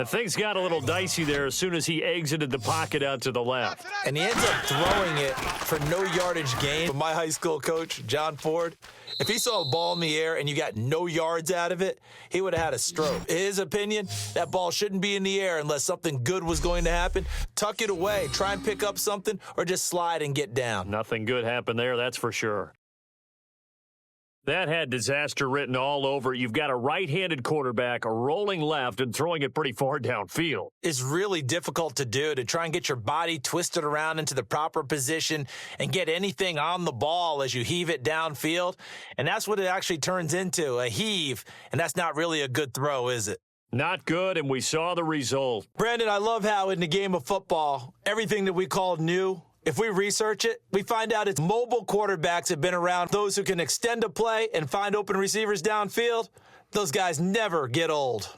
Things got a little dicey there as soon as he exited the pocket out to the left. And he ends up throwing it for no yardage gain. But my high school coach, John Ford, if he saw a ball in the air and you got no yards out of it, he would have had a stroke. In his opinion, that ball shouldn't be in the air unless something good was going to happen. Tuck it away, try and pick up something, or just slide and get down. Nothing good happened there, that's for sure. That had disaster written all over it. You've got a right-handed quarterback, a rolling left, and throwing it pretty far downfield. It's really difficult to do, to try and get your body twisted around into the proper position and get anything on the ball as you heave it downfield. And that's what it actually turns into, a heave. And that's not really a good throw, is it? Not good, and we saw the result. Brandon, I love how in the game of football, everything that we call new, if we research it, we find out it's mobile quarterbacks have been around. Those who can extend a play and find open receivers downfield, those guys never get old.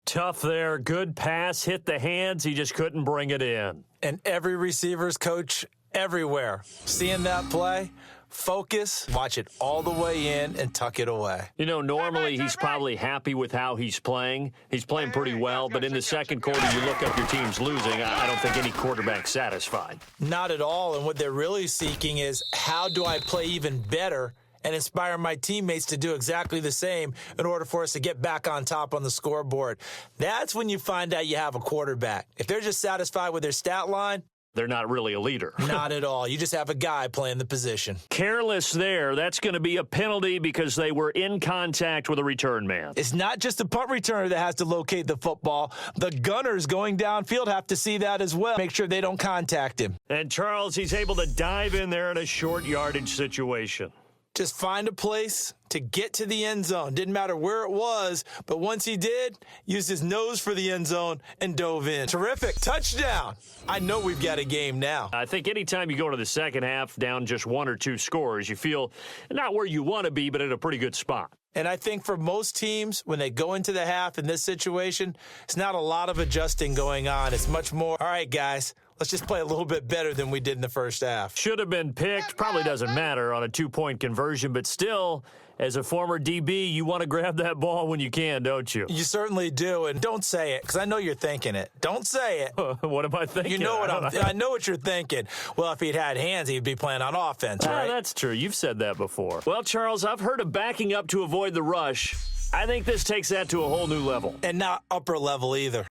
Tough there. Good pass. Hit the hands. He just couldn't bring it in. And every receiver's coach everywhere, seeing that play, focus, watch it all the way in, and tuck it away. You know, normally he's probably happy with how he's playing. He's playing pretty well, but in the second quarter, you look up your team's losing. I don't think any quarterback's satisfied. Not at all, and what they're really seeking is, how do I play even better and inspire my teammates to do exactly the same in order for us to get back on top on the scoreboard? That's when you find out you have a quarterback. If they're just satisfied with their stat line, they're not really a leader. Not at all. You just have a guy playing the position. Careless there. That's going to be a penalty because they were in contact with a return man. It's not just the punt returner that has to locate the football. The gunners going downfield have to see that as well. Make sure they don't contact him. And Charles, he's able to dive in there in a short yardage situation. Just find a place to get to the end zone. Didn't matter where it was, but once he did, used his nose for the end zone and dove in. Terrific. Touchdown. I know we've got a game now. I think anytime you go into the second half down just one or two scores, you feel not where you want to be, but at a pretty good spot. And I think for most teams, when they go into the half in this situation, it's not a lot of adjusting going on. It's much more, all right, guys, let's just play a little bit better than we did in the first half. Should have been picked. Probably doesn't matter on a two-point conversion, but still, as a former DB, you want to grab that ball when you can, don't you? You certainly do, and don't say it, because I know you're thinking it. Don't say it. What am I thinking? You know what I know what you're thinking. Well, if he'd had hands, he'd be playing on offense, right? That's true. You've said that before. Well, Charles, I've heard of backing up to avoid the rush. I think this takes that to a whole new level. And not upper level either.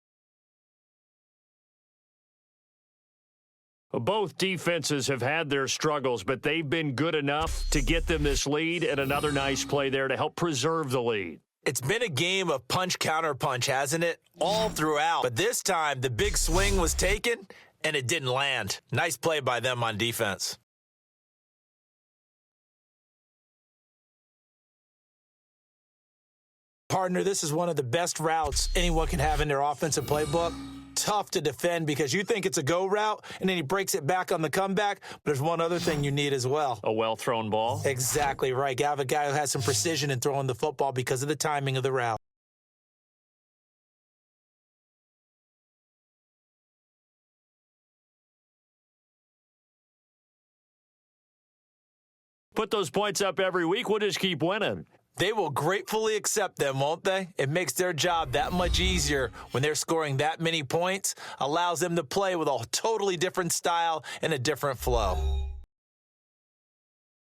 Both defenses have had their struggles, but they've been good enough to get them this lead, and another nice play there to help preserve the lead. It's been a game of punch-counter-punch, hasn't it? All throughout. But this time, the big swing was taken, and it didn't land. Nice play by them on defense. Partner, this is one of the best routes anyone can have in their offensive playbook. Tough to defend because you think it's a go route, and then he breaks it back on the comeback. But there's one other thing you need as well. A well-thrown ball? Exactly right. You have a guy who has some precision in throwing the football because of the timing of the route. Put those points up every week. We'll just keep winning. They will gratefully accept them, won't they? It makes their job that much easier when they're scoring that many points, allows them to play with a totally different style and a different flow.